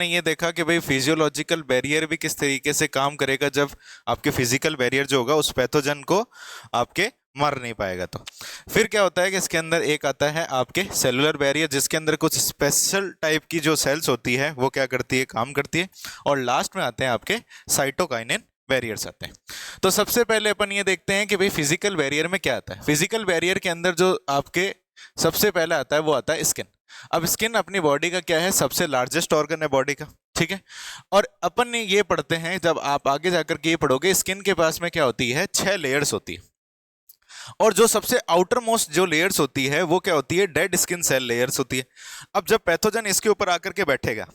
ने ये देखा कि भाई फिजियोलॉजिकल बैरियर भी किस तरीके से काम करेगा जब आपके फिजिकल बैरियर जो होगा उस पैथोजन को आपके मर नहीं पाएगा। तो फिर क्या होता है कि इसके अंदर एक आता है आपके सेलुलर बैरियर, जिसके अंदर कुछ स्पेशल टाइप की जो सेल्स होती है वो क्या करती है, काम करती है। और लास्ट में आते हैं आपके साइटोकाइनिन बैरियर्स आते हैं। तो सबसे पहले अपन ये देखते हैं कि भाई फिजिकल बैरियर में क्या आता है। फिजिकल बैरियर के अंदर जो आपके सबसे पहले आता है वो आता है स्किन। अब स्किन अपनी बॉडी का क्या है, सबसे लार्जेस्ट ऑर्गन है बॉडी का, ठीक है। और अपन ये पढ़ते हैं, जब आप आगे जाकर के ये पढ़ोगे, स्किन के पास में क्या होती है, 6 लेयर्स होती है। और जो सबसे आउटर मोस्ट जो लेयर्स होती है वो क्या होती है, डेड स्किन सेल लेयर्स होती है। अब जब पैथोजन इसके ऊपर आकर के बैठेगा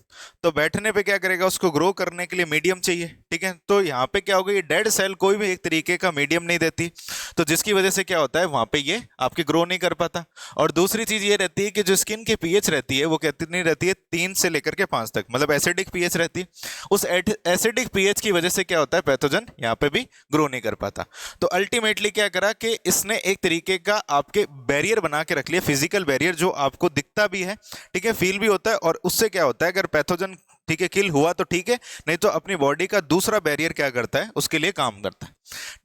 तो बैठने पे क्या करेगा, उसको ग्रो करने के लिए मीडियम चाहिए, ठीक है। तो यहाँ पे क्या होगा, ये डेड सेल कोई भी एक तरीके का मीडियम नहीं देती, तो जिसकी वजह से क्या होता है, वहां पे ये आपके ग्रो नहीं कर पाता। और दूसरी चीज ये रहती है कि जो स्किन की पीएच रहती है वो कितनी रहती है, 3 से लेकर के 5 तक, मतलब एसिडिक पीएच रहती है। उस एसिडिक पीएच की वजह से क्या होता है, पैथोजन यहाँ पे भी ग्रो नहीं कर पाता। तो अल्टीमेटली क्या करा कि इसने एक तरीके का आपके बैरियर बना के रख लिया, फिजिकल बैरियर, जो आपको दिखता भी है, ठीक है, फील भी होता है। और उससे क्या होता है, अगर पैथोजन ठीक है किल हुआ तो ठीक है, नहीं तो अपनी बॉडी का दूसरा बैरियर क्या करता है, उसके लिए काम करता है,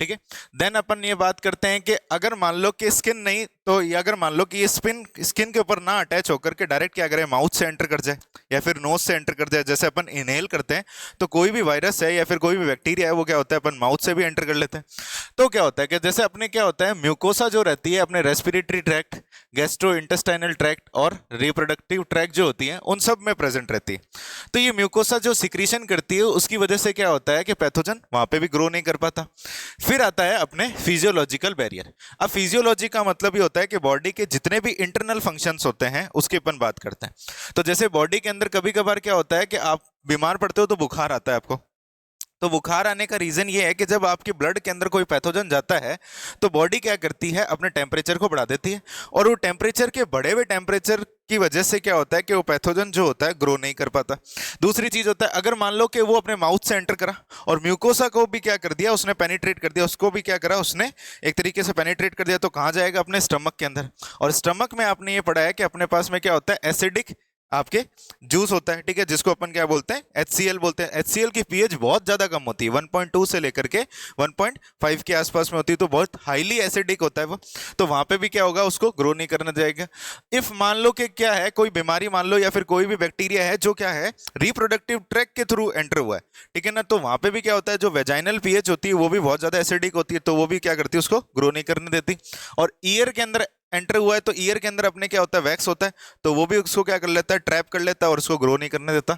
ठीक है। देन अपन ये बात करते हैं कि अगर मान लो कि स्किन नहीं, तो ये अगर मान लो कि ये स्किन के ऊपर ना अटैच होकर के डायरेक्ट क्या करे, माउथ से एंटर कर जाए या फिर नोज से एंटर कर जाए। जैसे अपन इनहेल करते हैं तो कोई भी वायरस है या फिर कोई भी बैक्टीरिया है वो क्या होता है, अपन माउथ से भी एंटर कर लेते हैं। तो क्या होता है कि जैसे अपने क्या होता है, म्यूकोसा जो रहती है अपने respiratory tract, gastro intestinal tract और रिप्रोडक्टिव ट्रैक्ट जो होती है उन सब में प्रेजेंट रहती है। तो ये म्यूकोसा जो सिक्रीशन करती है उसकी वजह से क्या होता है कि पैथोजन वहां पे भी ग्रो नहीं कर पाता। फिर आता है अपने फिजियोलॉजिकल बैरियर। अब फिजियोलॉजी का मतलब ये होता है कि बॉडी के जितने भी इंटरनल फंक्शंस होते हैं उसकी अपन बात करते हैं। तो जैसे बॉडी के अंदर कभी कभार क्या होता है कि आप बीमार पड़ते हो तो बुखार आता है आपको। तो बुखार आने का रीजन ये है कि जब आपके ब्लड के अंदर कोई पैथोजन जाता है तो बॉडी क्या करती है, अपने टेम्परेचर को बढ़ा देती है। और वो टेम्परेचर के बढ़े हुए टेम्परेचर की वजह से क्या होता है कि वो पैथोजन जो होता है ग्रो नहीं कर पाता। दूसरी चीज होता है, अगर मान लो कि वो अपने माउथ से एंटर करा और म्यूकोसा को भी क्या कर दिया, उसने पेनिट्रेट कर दिया, उसको भी क्या करा, उसने एक तरीके से पेनिट्रेट कर दिया, तो कहाँ जाएगा, अपने स्टमक के अंदर। और स्टमक में आपने ये पढ़ा है कि अपने पास में क्या होता है, एसिडिक आपके जूस होता है, ठीक है, जिसको अपन क्या बोलते हैं, HCl बोलते हैं। HCl की पीएच बहुत ज्यादा कम होती है, 1.2 से लेकर के 1.5 के आसपास में होती है, तो बहुत हाईली एसिडिक होता है वो। तो वहां पे भी क्या होगा, उसको ग्रो नहीं करना जाएगा। इफ मान लो कि क्या है, कोई बीमारी मान लो या फिर कोई भी बैक्टीरिया है जो क्या है, रिप्रोडक्टिव ट्रैक के थ्रू एंटर हुआ है, ठीक है ना, तो वहां पे भी क्या होता है, जो वेजाइनल पीएच होती है वो भी बहुत ज्यादा एसिडिक होती है, तो वो भी क्या करती है, उसको ग्रो नहीं करने देती। और ईयर के अंदर एंटर हुआ है तो ईयर के अंदर अपने क्या होता है, वैक्स होता है, तो वो भी उसको क्या कर लेता है, ट्रैप कर लेता है और उसको ग्रो नहीं करने देता।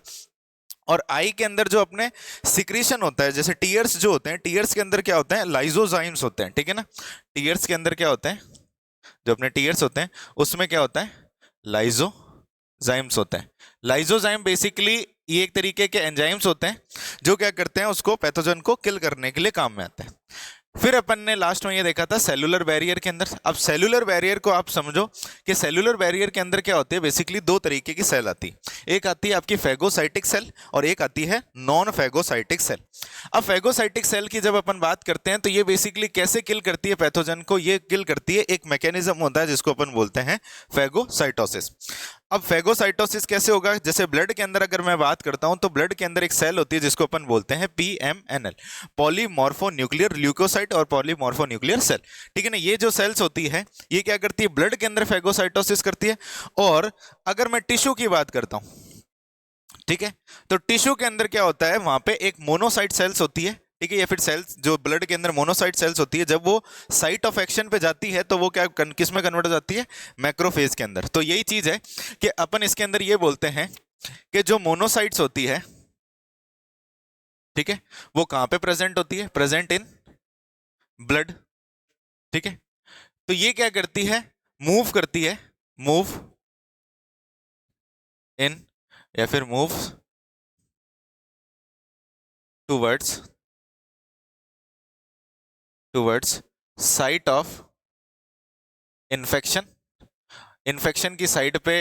और आई के अंदर जो अपने सिक्रीशन होता है, जैसे टीयर्स जो होते हैं, टीयर्स के अंदर क्या होते हैं, लाइजोजाइम्स होते हैं, ठीक है ना। टीयर्स के अंदर क्या होते हैं, जो अपने टीयर्स होते हैं उसमें क्या होता है, लाइजोजाइम्स होते हैं। लाइजोजाइम बेसिकली ये एक तरीके के एंजाइम्स होते हैं जो क्या करते हैं, उसको पैथोजन को किल करने के लिए काम में आते हैं। फिर अपन ने लास्ट में ये देखा था सेलुलर बैरियर के अंदर। अब सेलुलर बैरियर को आप समझो कि सेलुलर बैरियर के अंदर क्या होती है, बेसिकली दो तरीके की सेल आती है। एक आती है आपकी फैगोसाइटिक सेल और एक आती है नॉन फैगोसाइटिक सेल। अब फैगोसाइटिक सेल की जब अपन बात करते हैं तो ये बेसिकली कैसे किल करती है पैथोजन को, ये किल करती है, एक मैकेनिज्म होता है जिसको अपन बोलते हैं फैगोसाइटोसिस। अब फैगोसाइटोसिस कैसे होगा, जैसे ब्लड के अंदर अगर मैं बात करता हूं तो ब्लड के अंदर एक सेल होती है जिसको अपन बोलते हैं PMNL, पॉलीमॉर्फोन्यूक्लियर ल्यूकोसाइट और पॉलीमॉर्फोन्यूक्लियर सेल, ठीक है ना। ये जो सेल्स होती है ये क्या करती है, ब्लड के अंदर फैगोसाइटोसिस करती है। और अगर मैं टिश्यू की बात करता हूं, ठीक है, तो टिश्यू के अंदर क्या होता है, वहां पे एक मोनोसाइट सेल्स होती है, ठीक है, या फिर सेल्स जो ब्लड के अंदर मोनोसाइट सेल्स होती है, जब वो साइट ऑफ एक्शन पे जाती है तो वो क्या किस में कन्वर्ट हो जाती है, मैक्रोफेज के अंदर। तो यही चीज है कि अपन इसके अंदर ये बोलते हैं कि जो मोनोसाइट्स होती है, ठीक है, वो कहां पे प्रेजेंट होती है, प्रेजेंट इन ब्लड, ठीक है। तो ये क्या करती है, मूव करती है, मूव इन या फिर move towards towards site of infection, infection की साइड पे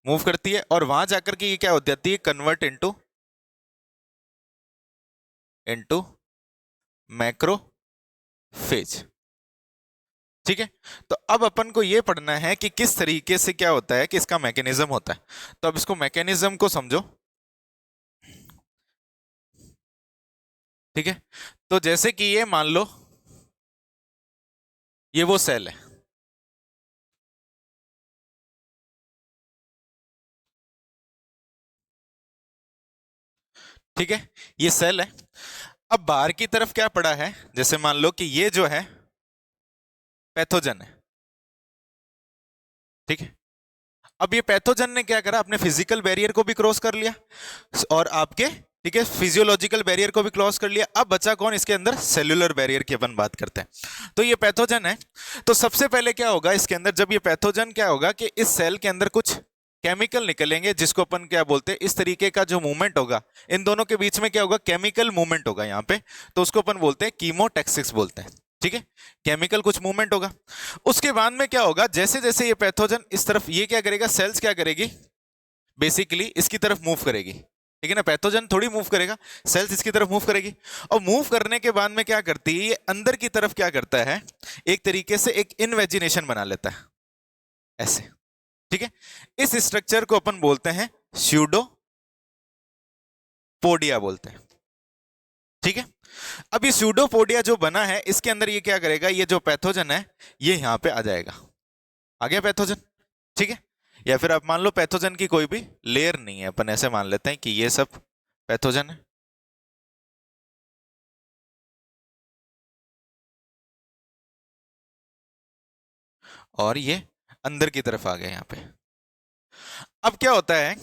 मूव करती है और वहां जाकर के ये क्या हो जाती है, कन्वर्ट इनटू इनटू मैक्रोफेज, ठीक है। तो अब अपन को ये पढ़ना है कि किस तरीके से क्या होता है कि इसका मैकेनिज्म होता है। तो अब इसको मैकेनिज्म को समझो, ठीक है। तो जैसे कि ये मान लो ये वो सेल है, ठीक है, ये सेल है। अब बाहर की तरफ क्या पड़ा है, जैसे मान लो कि ये जो है पैथोजन है, ठीक है। अब ये पैथोजन ने क्या करा, अपने फिजिकल बैरियर को भी क्रॉस कर लिया और आपके, ठीक है, फिजियोलॉजिकल बैरियर को भी क्रॉस कर लिया। अब बचा कौन इसके अंदर, सेल्यूलर बैरियर की अपन बात करते हैं। तो ये पैथोजन है। तो सबसे पहले क्या होगा इसके अंदर, जब ये पैथोजन, क्या होगा कि इस सेल के अंदर कुछ केमिकल निकलेंगे जिसको अपन क्या बोलते हैं, इस तरीके का जो मूवमेंट होगा इन दोनों के बीच में क्या होगा, केमिकल मूवमेंट होगा यहाँ पे। तो उसको अपन बोलते हैं कीमोटैक्सिस बोलते हैं, ठीक है, केमिकल कुछ मूवमेंट होगा। उसके बाद में क्या होगा, जैसे जैसे ये पैथोजन इस तरफ, ये क्या करेगा, सेल्स क्या करेगी, बेसिकली इसकी तरफ मूव करेगी, ठीक है ना। पैथोजन थोड़ी मूव करेगा, सेल्स इसकी तरफ मूव करेगी। और मूव करने के बाद में क्या करती है, ये अंदर की तरफ क्या करता है, एक तरीके से एक इनवेजिनेशन बना लेता है ऐसे, ठीक है। इस स्ट्रक्चर को अपन बोलते हैं स्यूडोपोडिया बोलते हैं, ठीक है। अब ये स्यूडोपोडिया जो बना है, इसके अंदर ये क्या करेगा, ये जो पैथोजन है ये यहां पे आ जाएगा, आ गया पैथोजन, ठीक है। या फिर आप मान लो पैथोजन की कोई भी लेयर नहीं है, अपन ऐसे मान लेते हैं कि ये सब पैथोजन है, और ये अंदर की तरफ आ गया यहाँ पे। अब क्या होता है,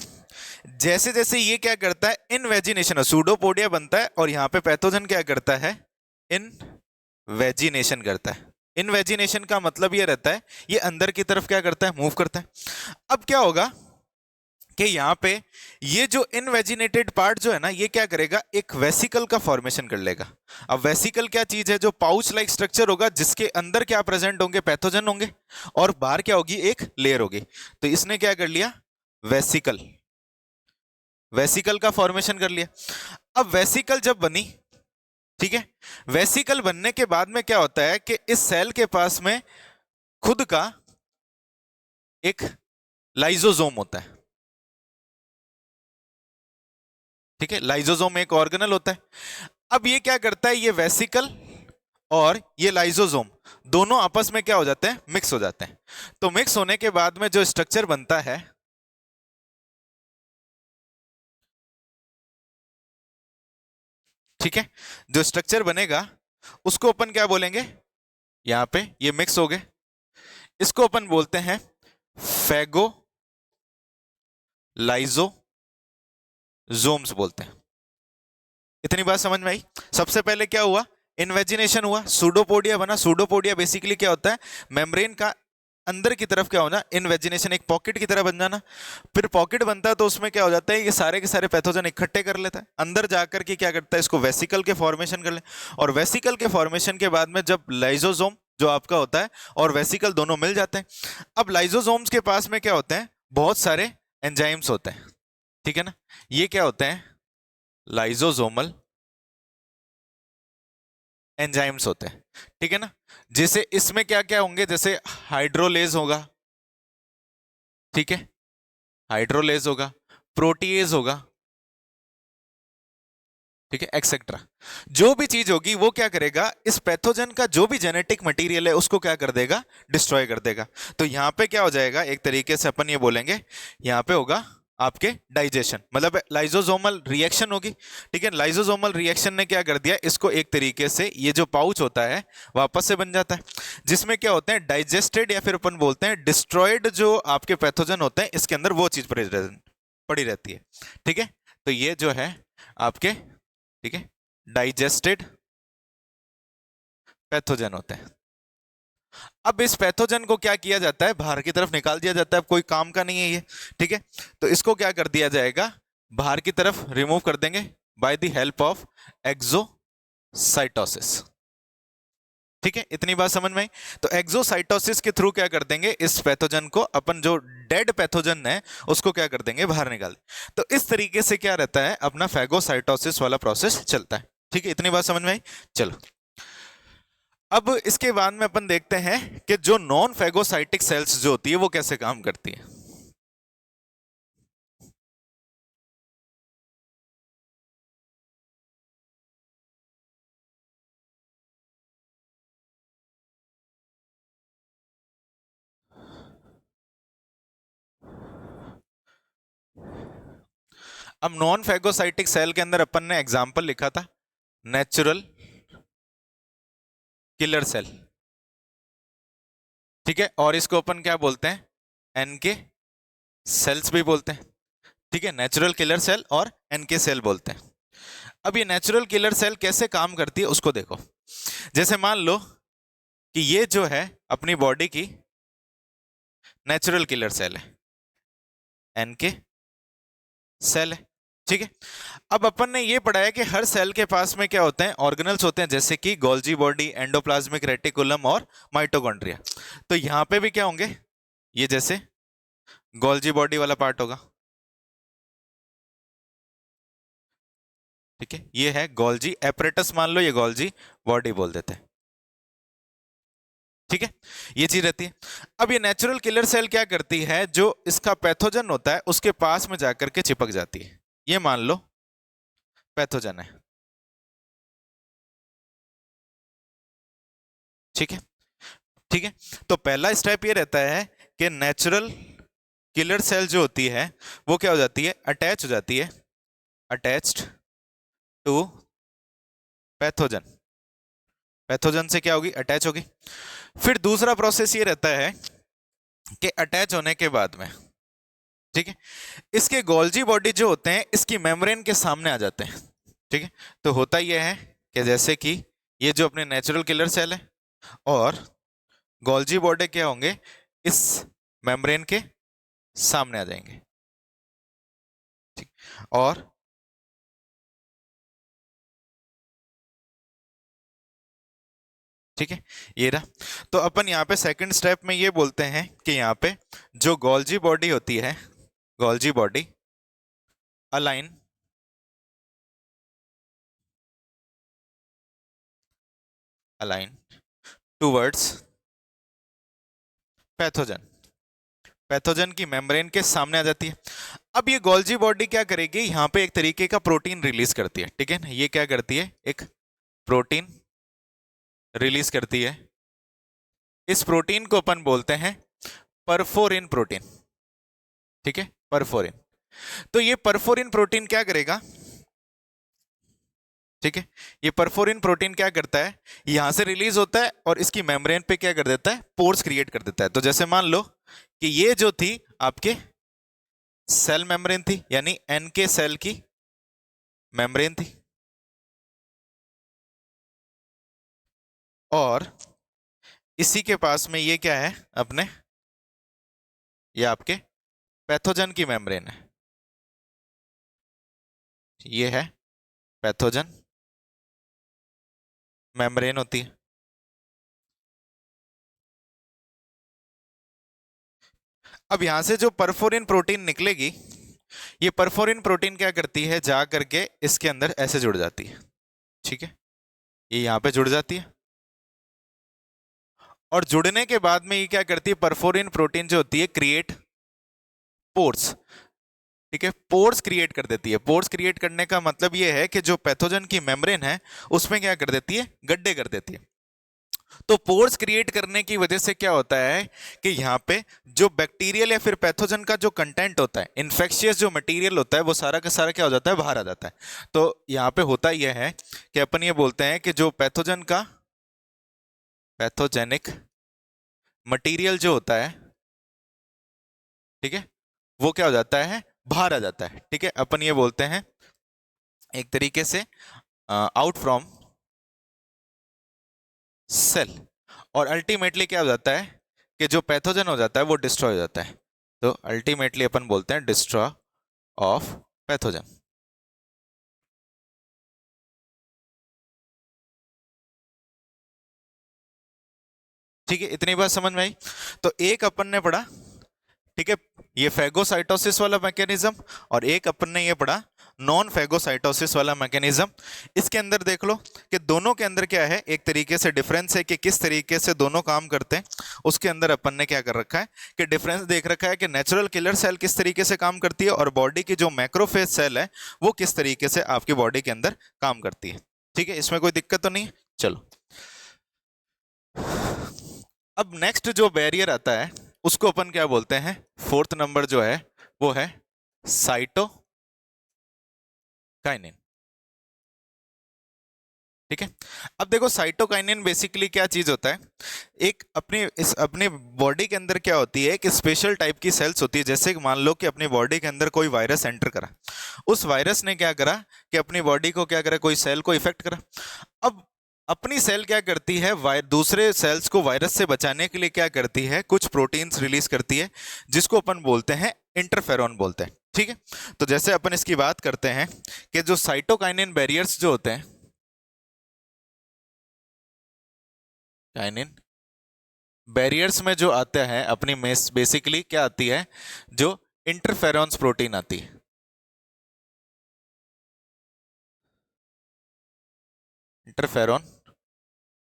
जैसे जैसे ये क्या करता है, इनवेजिनेशन, सूडोपोडिया बनता है और यहाँ पे पैथोजन क्या करता है, इनवेजिनेशन करता है। इनवेजिनेशन का मतलब ये रहता है, ये अंदर की तरफ क्या करता है, मूव करता है। अब क्या होगा कि यहाँ पे ये जो इनवेजिनेटेड पार्ट जो है ना, ये क्या करेगा, एक वेसिकल का फॉर्मेशन कर लेगा। अब वेसिकल क्या चीज है, जो पाउच लाइक स्ट्रक्चर होगा जिसके अंदर क्या प्रेजेंट होंगे, पैथोजन होंगे, और बाहर क्या होगी, एक लेयर होगी। तो इसने क्या कर लिया, वेसिकल, वेसिकल का फॉर्मेशन कर लिया। अब वेसिकल जब बनी, ठीक है, वेसिकल बनने के बाद में क्या होता है कि इस सेल के पास में खुद का एक लाइजोसोम होता है, ठीक है। लाइजोसोम एक ऑर्गेनल होता है। अब ये क्या करता है, ये वेसिकल और ये लाइजोसोम दोनों आपस में क्या हो जाते हैं, मिक्स हो जाते हैं। तो मिक्स होने के बाद में जो स्ट्रक्चर बनता है, ठीक है, जो स्ट्रक्चर बनेगा उसको अपन क्या बोलेंगे, यहां पे ये मिक्स हो गए, इसको अपन बोलते हैं फेगो लाइजोसोम्स बोलते हैं। इतनी बात समझ में आई। सबसे पहले क्या हुआ, इन्वेजिनेशन हुआ, सूडोपोडिया बना। सूडोपोडिया बेसिकली क्या होता है, मेम्ब्रेन का अंदर की तरफ क्या होना, इन्वेजिनेशन, एक पॉकेट की तरह बन जाना। फिर पॉकेट बनता है तो उसमें क्या हो जाता है, ये सारे के सारे पैथोजन इकट्ठे कर लेता है, अंदर जाकर के क्या करता है, इसको वेसिकल के फॉर्मेशन कर ले। और वेसिकल के फॉर्मेशन के बाद में जब लाइजोसोम जो आपका होता है और वेसिकल दोनों मिल जाते हैं, अब लाइजोसोम्स के पास में क्या होते हैं, बहुत सारे एंजाइम्स होते हैं, ठीक है ना। ये क्या होते हैं, लाइजोसोमल एंजाइम्स होते हैं, ठीक है ना। जैसे इसमें क्या क्या होंगे, जैसे हाइड्रोलेज होगा, ठीक है, हाइड्रोलेज होगा, प्रोटीएज होगा, ठीक है, एक्सेट्रा। जो भी चीज होगी वो क्या करेगा, इस पैथोजन का जो भी जेनेटिक मटेरियल है उसको क्या कर देगा, डिस्ट्रॉय कर देगा। तो यहां पे क्या हो जाएगा, एक तरीके से अपन ये बोलेंगे, यहां पे होगा आपके डाइजेशन, मतलब लाइजोसोमल रिएक्शन होगी, ठीक है। लाइजोसोमल रिएक्शन ने क्या कर दिया, इसको एक तरीके से ये जो पाउच होता है वापस से बन जाता है, जिसमें क्या होते हैं, डाइजेस्टेड या फिर अपन बोलते हैं डिस्ट्रॉयड जो आपके पैथोजन होते हैं, इसके अंदर वो चीज पड़ी रहती है, ठीक है। तो ये जो है आपके, ठीक है, डाइजेस्टेड पैथोजन होते हैं। अब इस पैथोजन को क्या किया जाता है, बाहर की तरफ निकाल दिया जाता है, अब कोई काम का नहीं है ये, ठीक है। तो इसको क्या कर दिया जाएगा, बाहर की तरफ रिमूव कर देंगे by the help of exocytosis, ठीक है। इतनी बात समझ में आई। तो एक्सोसाइटोसिस के थ्रू क्या कर देंगे, इस पैथोजन को, अपन जो डेड पैथोजन है उसको क्या कर देंगे, बाहर निकाल। तो इस तरीके से क्या रहता है, अपना फैगोसाइटोसिस वाला प्रोसेस चलता है, ठीक है। इतनी बात समझ में आई। चलो अब इसके बाद में अपन देखते हैं कि जो नॉन फैगोसाइटिक सेल्स जो होती है वो कैसे काम करती है। अब नॉन फैगोसाइटिक सेल के अंदर अपन ने एग्जांपल लिखा था नेचुरल किलर सेल, ठीक है, और इसको अपन क्या बोलते हैं, एनके सेल्स भी बोलते हैं, ठीक है, नेचुरल किलर सेल और एनके सेल बोलते हैं। अब ये नेचुरल किलर सेल कैसे काम करती है उसको देखो। जैसे मान लो कि ये जो है अपनी बॉडी की नेचुरल किलर सेल है, एनके सेल है, ठीक है। अब अपन ने ये पढ़ा है कि हर सेल के पास में क्या होते हैं, ऑर्गेनल्स होते हैं, जैसे कि गोल्जी बॉडी, एंडोप्लाज्मिक रेटिकुलम और माइटोकॉन्ड्रिया। तो यहां पे भी क्या होंगे, ये जैसे गोल्जी बॉडी वाला पार्ट होगा, ठीक है, ये है गोल्जी एपरेटस, मान लो ये गोल्जी बॉडी बोल देते हैं, ठीक है, ये चीज रहती है। अब ये नेचुरल किलर सेल क्या करती है, जो इसका पैथोजन होता है उसके पास में जाकर के चिपक जाती है, ये मान लो पैथोजन है, ठीक है, ठीक है। तो पहला स्टेप ये रहता है कि नेचुरल किलर सेल जो होती है वो क्या हो जाती है, अटैच हो जाती है, अटैच्ड टू पैथोजन, पैथोजन से क्या होगी, अटैच होगी। फिर दूसरा प्रोसेस ये रहता है कि अटैच होने के बाद में, ठीक है, इसके गोल्जी बॉडी जो होते हैं इसकी मेम्ब्रेन के सामने आ जाते हैं, ठीक है। तो होता यह है कि जैसे कि ये जो अपने नेचुरल किलर सेल है और गोल्जी बॉडी क्या होंगे, इस मेम्ब्रेन के सामने आ जाएंगे, ठीक, और ठीक है, ये रहा। तो अपन यहाँ पे सेकंड स्टेप में ये बोलते हैं कि यहाँ पे जो गोल्जी बॉडी होती है, Golgi body align align towards pathogen, pathogen की मेम्ब्रेन के सामने आ जाती है। अब ये गोल्जी बॉडी क्या करेगी, यहाँ पे एक तरीके का प्रोटीन रिलीज करती है, ठीक है ना, ये क्या करती है, एक प्रोटीन रिलीज करती है। इस प्रोटीन को अपन बोलते हैं परफोरिन प्रोटीन, ठीक है, परफोरिन। तो ये परफोरिन प्रोटीन क्या करेगा, ठीक है, ये परफोरिन प्रोटीन क्या करता है, यहां से रिलीज होता है और इसकी मेम्ब्रेन पे क्या कर देता है, पोर्स क्रिएट कर देता है। तो जैसे मान लो कि ये जो थी आपके सेल मेम्ब्रेन थी, यानी एनके सेल की मेम्ब्रेन थी, और इसी के पास में ये क्या है अपने, ये आपके पैथोजन की मेम्ब्रेन है, ये है पैथोजन मेम्ब्रेन होती है। अब यहां से जो परफोरिन प्रोटीन निकलेगी, ये परफोरिन प्रोटीन क्या करती है, जा करके इसके अंदर ऐसे जुड़ जाती है, ठीक है, ये यहां पे जुड़ जाती है, और जुड़ने के बाद में ये क्या करती है, परफोरिन प्रोटीन जो होती है क्रिएट पोर्स, ठीक है, पोर्स क्रिएट कर देती है। पोर्स क्रिएट करने का मतलब ये है कि जो पैथोजन की मेम्ब्रेन है उसमें क्या कर देती है, गड्ढे कर देती है। तो पोर्स क्रिएट करने की वजह से क्या होता है कि यहाँ पे जो बैक्टीरियल या फिर पैथोजन का जो कंटेंट होता है, इन्फेक्शियस जो मटेरियल होता है, वो सारा का सारा क्या हो जाता है, बाहर आ जाता है। तो यहाँ पे होता यह है कि अपन ये बोलते हैं कि जो पैथोजन का पैथोजेनिक मटेरियल जो होता है, ठीक है, वो क्या हो जाता है, बाहर आ जाता है, ठीक है। अपन ये बोलते हैं एक तरीके से आउट फ्रॉम सेल, और अल्टीमेटली क्या हो जाता है कि जो पैथोजन हो जाता है वो डिस्ट्रॉय हो जाता है। तो अल्टीमेटली अपन बोलते हैं डिस्ट्रॉय ऑफ पैथोजन, ठीक है, इतनी बात समझ में आई। तो एक अपन ने पढ़ा, ठीक है, ये फैगोसाइटोसिस वाला मैकेनिज्म, और एक अपन ने ये पढ़ा नॉन फैगोसाइटोसिस वाला मैकेनिज्म। इसके अंदर देख लो कि दोनों के अंदर क्या है, एक तरीके से डिफरेंस है कि किस तरीके से दोनों काम करते हैं। उसके अंदर अपन ने क्या कर रखा है कि डिफरेंस देख रखा है कि नेचुरल किलर सेल किस तरीके से काम करती है और बॉडी की जो मैक्रोफेज सेल है वो किस तरीके से आपकी बॉडी के अंदर काम करती है। ठीक है, इसमें कोई दिक्कत तो नहीं है। चलो, अब नेक्स्ट जो बैरियर आता है उसको अपन क्या बोलते हैं, फोर्थ नंबर जो है वो है साइटोकाइनिन। ठीक है, अब देखो साइटोकाइनिन बेसिकली क्या चीज होता है, एक अपने बॉडी के अंदर क्या होती है, एक स्पेशल टाइप की सेल्स होती है। जैसे कि मान लो कि अपनी बॉडी के अंदर कोई वायरस एंटर करा, उस वायरस ने क्या करा कि अपनी बॉडी को क्या करा, कोई सेल को इफेक्ट करा। अब अपनी सेल क्या करती है, दूसरे सेल्स को वायरस से बचाने के लिए क्या करती है, कुछ प्रोटीन्स रिलीज करती है जिसको अपन बोलते हैं इंटरफेरॉन बोलते हैं। ठीक है, तो जैसे अपन इसकी बात करते हैं कि जो साइटोकाइनिन बैरियर्स जो होते हैं, काइनिन बैरियर्स में जो आता है अपनी मेस बेसिकली क्या आती है, जो इंटरफेरॉन्स प्रोटीन आती है। इंटरफेरॉन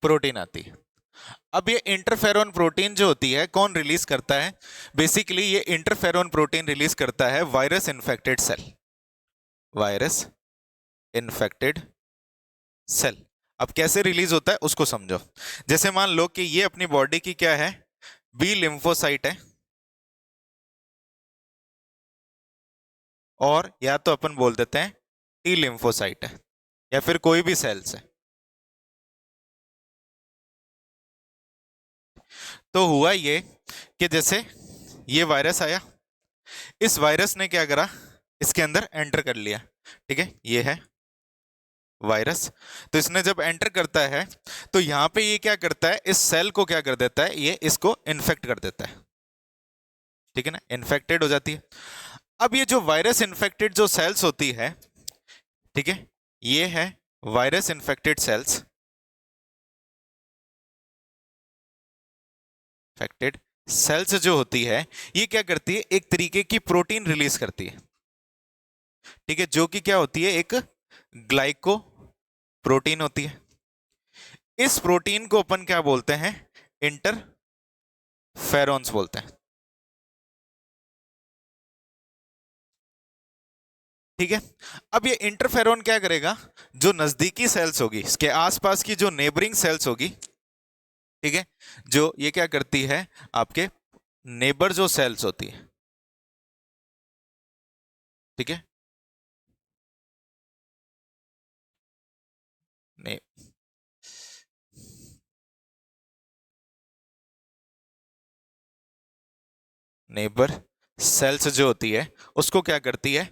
प्रोटीन आती है। अब ये इंटरफेरॉन प्रोटीन जो होती है कौन रिलीज करता है, बेसिकली ये इंटरफेरॉन प्रोटीन रिलीज करता है virus infected cell, virus infected cell. अब कैसे रिलीज होता है उसको समझो। जैसे मान लो कि ये अपनी बॉडी की क्या है, बी लिम्फोसाइट है, और या तो अपन बोल देते हैं टी लिम्फोसाइट है, या फिर कोई भी सेल्स है। तो हुआ ये कि जैसे ये वायरस आया, इस वायरस ने क्या करा, इसके अंदर एंटर कर लिया। ठीक है, ये है वायरस। तो इसने जब एंटर करता है तो यहां पे ये क्या करता है, इस सेल को क्या कर देता है, ये इसको इन्फेक्ट कर देता है। ठीक है ना, इन्फेक्टेड हो जाती है। अब ये जो वायरस इन्फेक्टेड जो सेल्स होती है, ठीक है, ये है virus infected cells, infected cells जो होती है ये क्या करती है, एक तरीके की प्रोटीन रिलीज करती है। ठीक है, जो कि क्या होती है, एक ग्लाइको प्रोटीन होती है। इस प्रोटीन को अपन क्या बोलते हैं, इंटरफेरॉन्स बोलते हैं। ठीक है, अब ये इंटरफेरॉन क्या करेगा, जो नजदीकी सेल्स होगी, इसके आसपास की जो नेबरिंग सेल्स होगी, ठीक है, जो ये क्या करती है, आपके नेबर जो सेल्स होती है, ठीक है, ने, नेबर सेल्स जो होती है उसको क्या करती है,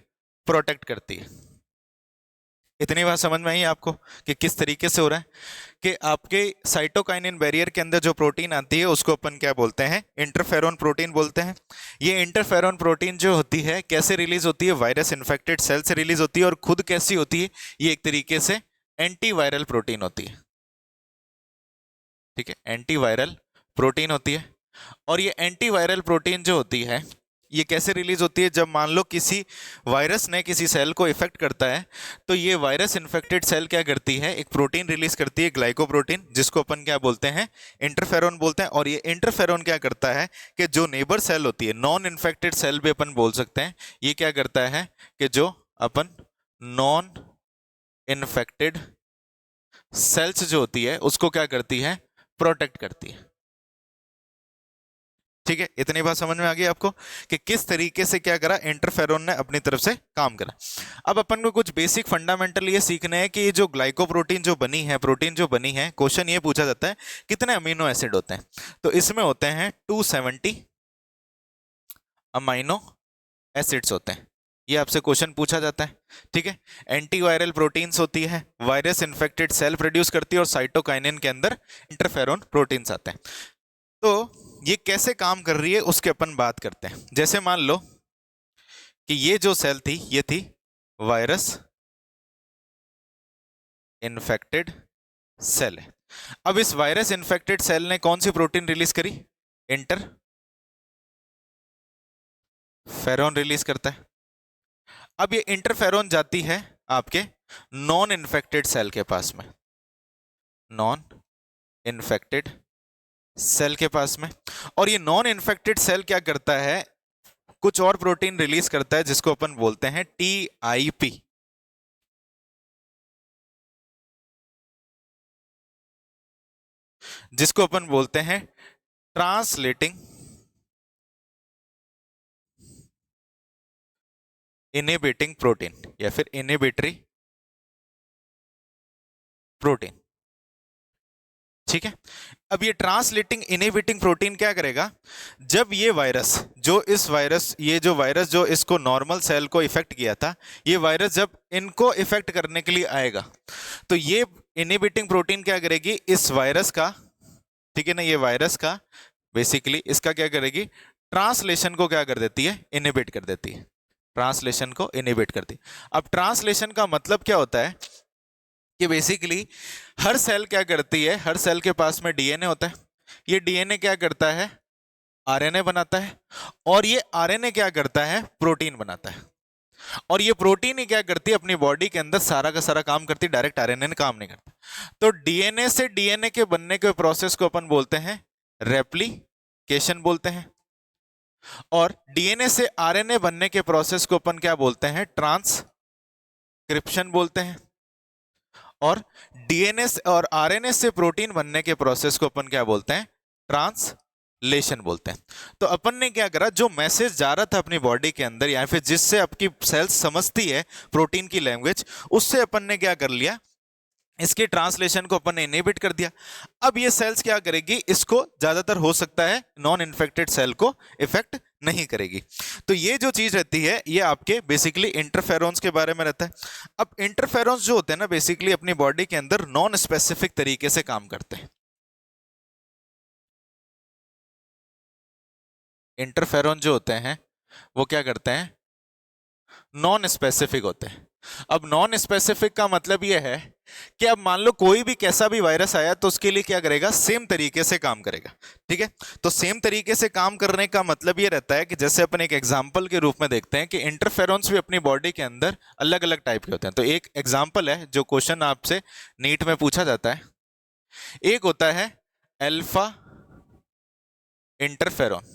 प्रोटेक्ट करती है। इतनी बात समझ में आई आपको कि किस तरीके से हो रहा है, कि आपके साइटोकाइनिन बैरियर के अंदर जो प्रोटीन आती है उसको अपन क्या बोलते हैं, इंटरफेरॉन प्रोटीन बोलते हैं। ये इंटरफेरॉन प्रोटीन जो होती है कैसे रिलीज होती है, वायरस इन्फेक्टेड सेल से रिलीज होती है, और खुद कैसी होती है, ये एक तरीके से एंटीवायरल प्रोटीन होती है। ठीक है, एंटीवायरल प्रोटीन होती है। और ये एंटीवायरल प्रोटीन जो होती है ये कैसे रिलीज होती है, जब मान लो किसी वायरस ने किसी सेल को इफेक्ट करता है, तो ये वायरस इन्फेक्टेड सेल क्या करती है, एक प्रोटीन रिलीज करती है, ग्लाइकोप्रोटीन, जिसको अपन क्या बोलते हैं, इंटरफेरॉन बोलते हैं। और ये इंटरफेरॉन क्या करता है कि जो नेबर सेल होती है, नॉन इन्फेक्टेड सेल भी अपन बोल सकते हैं, ये क्या करता है कि जो अपन नॉन इन्फेक्टेड सेल्स जो होती है उसको क्या करती है, प्रोटेक्ट करती है। ठीक है, इतनी बात समझ में आ गई आपको कि किस तरीके से क्या करा, इंटरफेरॉन ने अपनी तरफ से काम करा। अब अपन को कुछ बेसिक फंडामेंटल ये सीखने हैं कि ये जो ग्लाइकोप्रोटीन जो बनी है, प्रोटीन जो बनी है, क्वेश्चन ये पूछा जाता है कितने अमीनो एसिड होते हैं, तो इसमें होते हैं 270 अमीनो एसिड्स होते हैं, ये आपसे क्वेश्चन पूछा जाता है। ठीक है, एंटीवायरल प्रोटीन्स होती है, वायरस इन्फेक्टेड सेल प्रोड्यूस करती है, और साइटोकाइनिन के अंदर इंटरफेरॉन प्रोटीन्स आते हैं। तो ये कैसे काम कर रही है उसके अपन बात करते हैं। जैसे मान लो कि ये जो सेल थी ये थी वायरस इन्फेक्टेड सेल है। अब इस वायरस इन्फेक्टेड सेल ने कौन सी प्रोटीन रिलीज करी, इंटरफेरॉन रिलीज करता है। अब ये इंटरफेरॉन जाती है आपके नॉन इन्फेक्टेड सेल के पास में, नॉन इन्फेक्टेड सेल के पास में। और ये नॉन इन्फेक्टेड सेल क्या करता है, कुछ और प्रोटीन रिलीज करता है जिसको अपन बोलते हैं TIP, जिसको अपन बोलते हैं ट्रांसलेटिंग इनहिबिटिंग प्रोटीन या फिर इनहिबिटरी प्रोटीन। ठीक है, अब ये ट्रांसलेटिंग इनहिबिटिंग प्रोटीन क्या करेगा, जब ये वायरस ये जो वायरस जो इसको नॉर्मल सेल को इफेक्ट किया था, ये वायरस जब इनको इफेक्ट करने के लिए आएगा तो ये इनहिबिटिंग प्रोटीन क्या करेगी, इस वायरस का, ठीक है ना, ये वायरस का बेसिकली इसका क्या करेगी, ट्रांसलेशन को क्या कर देती है, इनहिबिट कर देती है, ट्रांसलेशन को इनहिबिट करती है। अब ट्रांसलेशन का मतलब क्या होता है कि बेसिकली हर सेल क्या करती है, हर सेल के पास में डीएनए होता है, ये डीएनए क्या करता है, आरएनए बनाता है, और ये आरएनए क्या करता है, प्रोटीन बनाता है, और ये प्रोटीन ही क्या करती है, अपनी बॉडी के अंदर सारा का सारा काम करती है, डायरेक्ट आरएनए ने काम नहीं करता। तो डीएनए से डीएनए के बनने के प्रोसेस को अपन बोलते हैं रेप्लिकेशन बोलते हैं, और डीएनए से आरएनए बनने के प्रोसेस को अपन क्या बोलते हैं, ट्रांसक्रिप्शन बोलते हैं, और डीएनए और आरएनए से प्रोटीन बनने के प्रोसेस को अपन क्या बोलते हैं, ट्रांसलेशन बोलते हैं। तो अपन ने क्या करा, जो मैसेज जा रहा था अपनी बॉडी के अंदर या फिर जिससे आपकी सेल्स समझती है प्रोटीन की लैंग्वेज, उससे अपन ने क्या कर लिया, इसके ट्रांसलेशन को अपन ने इनहिबिट कर दिया। अब ये सेल्स क्या करेगी, इसको ज्यादातर हो सकता है नॉन इन्फेक्टेड सेल को इफेक्ट नहीं करेगी। तो ये जो चीज रहती है ये आपके बेसिकली इंटरफेरॉन्स के बारे में रहता है। अब इंटरफेरॉन्स जो होते हैं ना बेसिकली अपनी बॉडी के अंदर नॉन स्पेसिफिक तरीके से काम करते हैं। इंटरफेरॉन जो होते हैं वो क्या करते हैं, नॉन स्पेसिफिक होते हैं। अब नॉन स्पेसिफिक का मतलब यह है कि अब मान लो कोई भी कैसा भी वायरस आया तो उसके लिए क्या करेगा, सेम तरीके से काम करेगा। ठीक है, तो सेम तरीके से काम करने का मतलब यह रहता है कि जैसे अपन एक एग्जांपल के रूप में देखते हैं कि इंटरफेरॉन्स भी अपनी बॉडी के अंदर अलग अलग टाइप के होते हैं। तो एक एग्जांपल है जो क्वेश्चन आपसे नीट में पूछा जाता है, एक होता है अल्फा इंटरफेरॉन।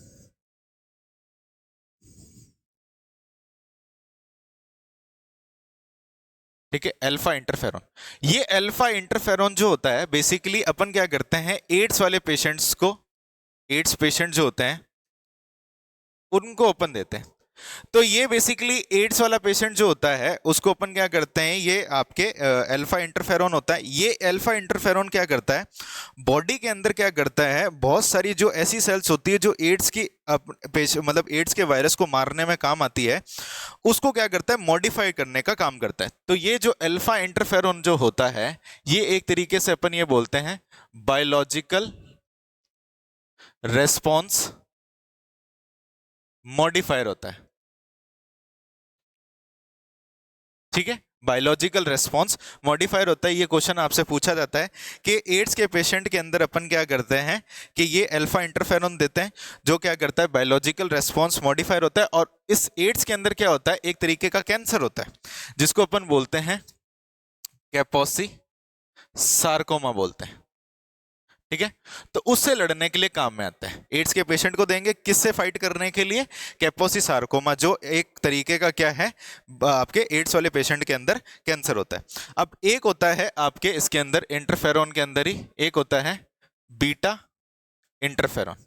ठीक है, अल्फा इंटरफेरॉन। ये अल्फा इंटरफेरॉन जो होता है बेसिकली अपन क्या करते हैं, एड्स वाले पेशेंट्स को, एड्स पेशेंट जो होते हैं उनको अपन देते हैं। तो ये बेसिकली एड्स वाला पेशेंट जो होता है उसको अपन क्या करते हैं, ये आपके अल्फा इंटरफेरॉन होता है। ये अल्फा इंटरफेरॉन क्या करता है, बॉडी के अंदर क्या करता है, बहुत सारी जो ऐसी सेल्स होती है जो एड्स की मतलब एड्स के वायरस को मारने में काम आती है, उसको क्या करता है, मॉडिफाई करने का काम करता है। तो ये जो अल्फा इंटरफेरॉन जो होता है ये एक तरीके से अपन ये बोलते हैं बायोलॉजिकल रेस्पॉन्स मॉडिफायर होता है। ठीक है, बायोलॉजिकल रेस्पॉन्स मॉडिफायर होता है। ये क्वेश्चन आपसे पूछा जाता है कि एड्स के पेशेंट के अंदर अपन क्या करते हैं कि ये अल्फा इंटरफेरॉन देते हैं जो क्या करता है, बायोलॉजिकल रेस्पॉन्स मॉडिफायर होता है। और इस एड्स के अंदर क्या होता है, एक तरीके का कैंसर होता है जिसको अपन बोलते हैं कैपोसी सार्कोमा बोलते हैं। ठीक है, तो उससे लड़ने के लिए काम में आता है। एड्स के पेशेंट को देंगे किससे फाइट करने के लिए, कैपोसी सार्कोमा, जो एक तरीके का क्या है, आपके एड्स वाले पेशेंट के अंदर कैंसर होता है। अब एक होता है आपके इसके अंदर इंटरफेरॉन के अंदर ही एक होता है बीटा इंटरफेरॉन।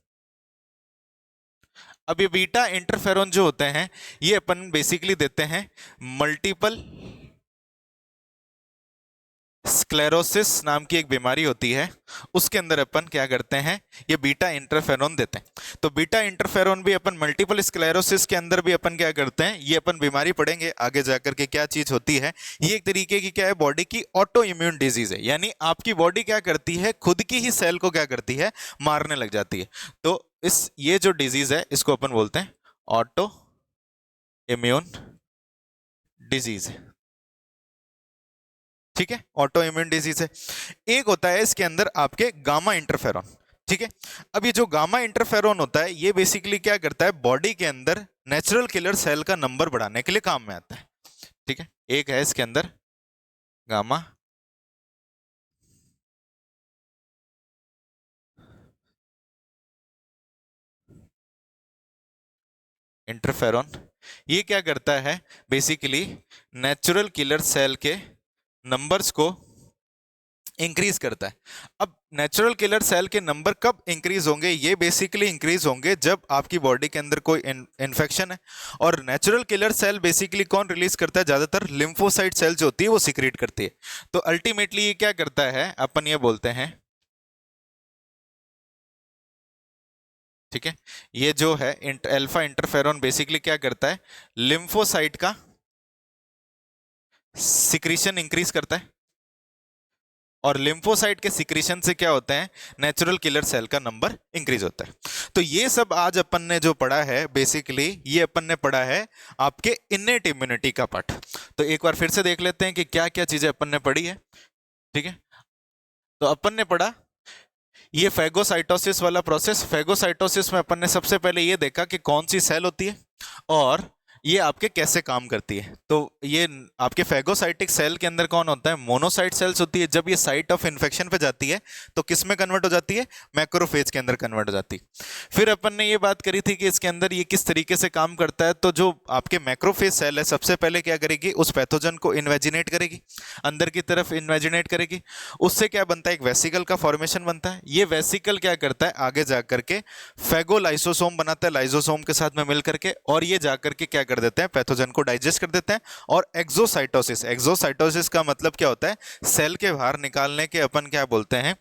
अब ये बीटा इंटरफेरॉन जो होते हैं ये अपन बेसिकली देते हैं मल्टीपल स्क्लेरोसिस नाम की एक बीमारी होती है, उसके अंदर अपन क्या करते हैं, ये बीटा इंटरफेरॉन देते हैं। तो बीटा इंटरफेरॉन भी अपन मल्टीपल स्क्लेरोसिस के अंदर भी अपन क्या करते हैं, ये अपन बीमारी पढ़ेंगे आगे जाकर के क्या चीज होती है। ये एक तरीके की क्या है, बॉडी की ऑटो इम्यून डिजीज है, यानी आपकी बॉडी क्या करती है, खुद की ही सेल को क्या करती है, मारने लग जाती है। तो ये जो डिजीज है इसको अपन बोलते हैं ऑटो इम्यून डिजीज है। ठीक है, ऑटो इम्यून डिजीज है। एक होता है इसके अंदर आपके गामा इंटरफेरॉन। ठीक है, अब ये जो गामा इंटरफेरॉन होता है ये बेसिकली क्या करता है, बॉडी के अंदर नेचुरल किलर सेल का नंबर बढ़ाने के लिए काम में आता है। ठीक है, एक है इसके अंदर गामा इंटरफेरॉन। ये क्या करता है बेसिकली, नेचुरल किलर सेल के नंबर्स को इंक्रीज करता है। अब नेचुरल किलर सेल के नंबर कब इंक्रीज होंगे, ये बेसिकली इंक्रीज होंगे जब आपकी बॉडी के अंदर कोई इन्फेक्शन है। और नेचुरल किलर सेल बेसिकली कौन रिलीज करता है, ज्यादातर लिम्फोसाइट सेल जो होती है वो सीक्रेट करती है। तो अल्टीमेटली ये क्या करता है, अपन ये बोलते हैं, ठीक है, ये जो है अल्फा इंटरफेरॉन बेसिकली क्या करता है, लिम्फोसाइट का सिक्रीशन इंक्रीज करता है। और लिम्फोसाइट के सिक्रीशन से क्या होता है, नेचुरल किलर सेल का नंबर इंक्रीज होता है। तो ये सब आज अपन ने जो पढ़ा है बेसिकली, ये अपन ने पढ़ा है आपके इनेट इम्यूनिटी का पार्ट। तो एक बार फिर से देख लेते हैं कि क्या क्या चीजें अपन ने पढ़ी है। ठीक है, तो अपन ने पढ़ा ये फेगोसाइटोसिस वाला प्रोसेस। फेगोसाइटोसिस में अपन ने सबसे पहले ये देखा कि कौन सी सेल होती है और ये आपके कैसे काम करती है। तो ये आपके फेगोसाइटिक सेल के अंदर कौन होता है, मोनोसाइट सेल्स होती है। जब ये साइट ऑफ इन्फेक्शन पे जाती है तो किस में कन्वर्ट हो जाती है, मैक्रोफेज के अंदर कन्वर्ट हो जाती है। फिर अपन ने ये बात करी थी कि इसके अंदर ये किस तरीके से काम करता है। तो जो आपके मैक्रोफेज सेल है सबसे पहले क्या करेगी, उस पैथोजन को इन्वेजिनेट करेगी, अंदर की तरफ इन्वेजिनेट करेगी। उससे क्या बनता है, एक वेसिकल का फॉर्मेशन बनता है। ये वेसिकल क्या करता है, आगे जाकर के फेगोलाइसोसोम बनाता है लाइसोसोम के साथ में मिलकर के, और ये जाकर के क्या कर देते हैं, पैथोजन को डाइजेस्ट कर देते हैं। और एक्सोसाइटोसिस, एक्सोसाइटोसिस का मतलब क्या होता है, सेल के बाहर निकालने के अपन क्या बोलते हैं,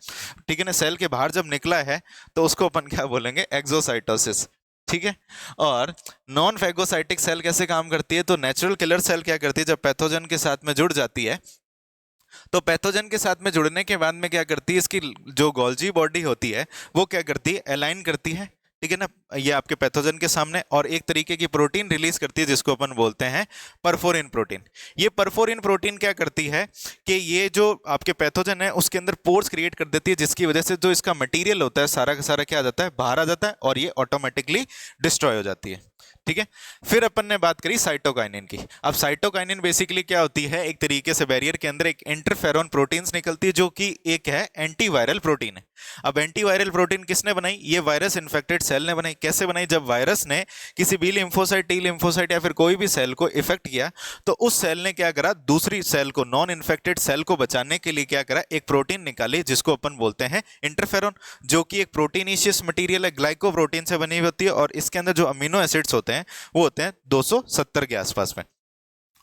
ठीक है ना, सेल के बाहर जब निकला है तो उसको अपन क्या बोलेंगे, एक्सोसाइटोसिस। ठीक है, और नॉन फेगोसाइटिक सेल कैसे काम करती है, तो नेचुरल किलर सेल क्या करती है, जब पैथोजन के साथ में जुड़ जाती है तो पैथोजन के साथ में जुड़ने के बाद में क्या करती है, इसकी जो गोल्जी बॉडी होती है वो क्या करती है, अलाइन करती है, ठीक है ना, ये आपके पैथोजन के सामने, और एक तरीके की प्रोटीन रिलीज करती है जिसको अपन बोलते हैं परफोरिन प्रोटीन। ये परफोरिन प्रोटीन क्या करती है कि ये जो आपके पैथोजन है उसके अंदर पोर्स क्रिएट कर देती है, जिसकी वजह से जो इसका मटेरियल होता है सारा का सारा क्या आ जाता है, बाहर आ जाता है, और ये ऑटोमेटिकली डिस्ट्रॉय हो जाती है। ठीक है, फिर अपन ने बात करी साइटोकाइनिन की। अब साइटोकाइनिन बेसिकली क्या होती है, एक तरीके से बैरियर के अंदर एक इंटरफेरॉन प्रोटीन्स निकलती है जो कि एक है एंटीवायरल प्रोटीन है। अब एंटीवायरल प्रोटीन किसने बनाई, ये वायरस इन्फेक्टेड सेल ने बनाई। कैसे बनाई, जब वायरस ने किसी बी लिम्फोसाइट, टी लिम्फोसाइट या फिर कोई भी सेल को इफेक्ट किया तो उस सेल ने क्या करा, दूसरी सेल को, नॉन इन्फेक्टेड सेल को बचाने के लिए क्या करा, एक प्रोटीन निकाली जिसको अपन बोलते हैं इंटरफेरॉन, जो कि एक प्रोटीनिशियस मटेरियल है, ग्लाइकोप्रोटीन से बनी हुई होती है, और इसके अंदर जो अमीनो एसिड्स होते हैं वो होते हैं 270 के आसपास में।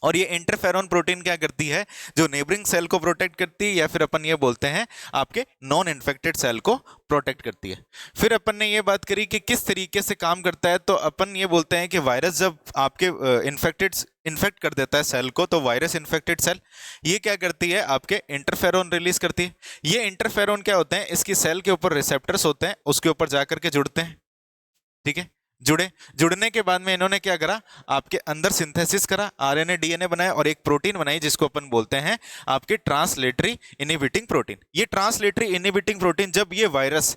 और ये इंटरफेरॉन प्रोटीन क्या करती है, जो नेबरिंग सेल को प्रोटेक्ट करती है, या फिर अपन ये बोलते हैं आपके नॉन इन्फेक्टेड सेल को प्रोटेक्ट करती है। फिर अपन ने ये बात करी कि किस तरीके से काम करता है, तो अपन ये बोलते हैं कि वायरस जब आपके इन्फेक्ट कर देता है सेल को, तो वायरस इन्फेक्टेड सेल ये क्या करती है, आपके इंटरफेरॉन रिलीज करती है। ये इंटरफेरॉन क्या होते हैं, इसकी सेल के ऊपर रिसेप्टर्स होते हैं, उसके ऊपर जाकर के जुड़ते हैं। ठीक है, जुड़ने के बाद में इन्होंने क्या करा, आपके अंदर सिंथेसिस करा, आरएनए डीएनए बनाया और एक प्रोटीन बनाई जिसको अपन बोलते हैं आपके ट्रांसलेटरी इनहिबिटिंग प्रोटीन। ये ट्रांसलेटरी इनहिबिटिंग प्रोटीन जब ये वायरस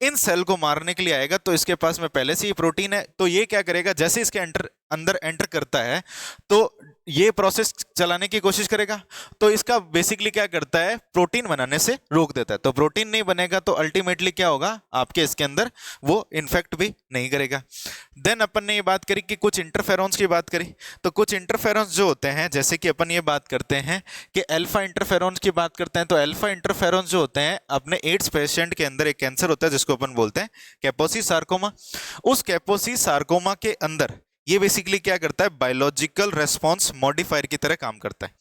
इन सेल को मारने के लिए आएगा तो इसके पास में पहले से ही प्रोटीन है, तो ये क्या करेगा, जैसे इसके अंदर एंटर करता है तो ये प्रोसेस चलाने की कोशिश करेगा, तो इसका बेसिकली क्या करता है, प्रोटीन बनाने से रोक देता है। तो प्रोटीन नहीं बनेगा तो अल्टीमेटली क्या होगा, आपके इसके अंदर वो इन्फेक्ट भी नहीं करेगा। देन अपन ने ये बात करी कि कुछ इंटरफेरॉन्स की बात करी, तो कुछ इंटरफेरॉन्स जो होते हैं, जैसे कि अपन ये बात करते हैं कि अल्फा इंटरफेरॉन्स की बात करते हैं, तो अल्फा इंटरफेरॉन्स जो होते हैं, अपने एड्स पेशेंट के अंदर एक कैंसर होता है जिसको अपन बोलते हैं कैपोसी सार्कोमा। उस कैपोसी सार्कोमा के अंदर ये बेसिकली क्या करता है, बायोलॉजिकल रेस्पॉन्स मॉडिफायर की तरह काम करता है।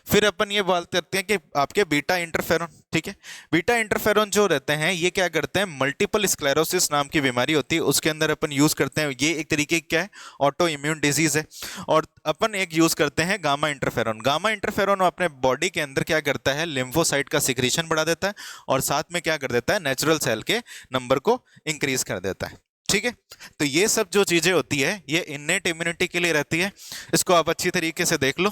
फिर अपन ये बात करते हैं कि आपके बीटा इंटरफेरॉन, ठीक है, बीटा इंटरफेरॉन जो रहते हैं ये क्या करते हैं, मल्टीपल स्क्लेरोसिस नाम की बीमारी होती है उसके अंदर अपन यूज करते हैं, ये एक तरीके की क्या है, ऑटो इम्यून डिजीज है। और अपन एक यूज करते हैं गामा इंटरफेरॉन। गामा इंटरफेरॉन अपने बॉडी के अंदर क्या करता है, लिम्फोसाइट का सिक्रीशन बढ़ा देता है और साथ में क्या कर देता है, नेचुरल सेल के नंबर को इंक्रीज कर देता है। ठीक है, तो ये सब जो चीजें होती है ये इन्नेट इम्यूनिटी के लिए रहती है, इसको आप अच्छी तरीके से देख लो।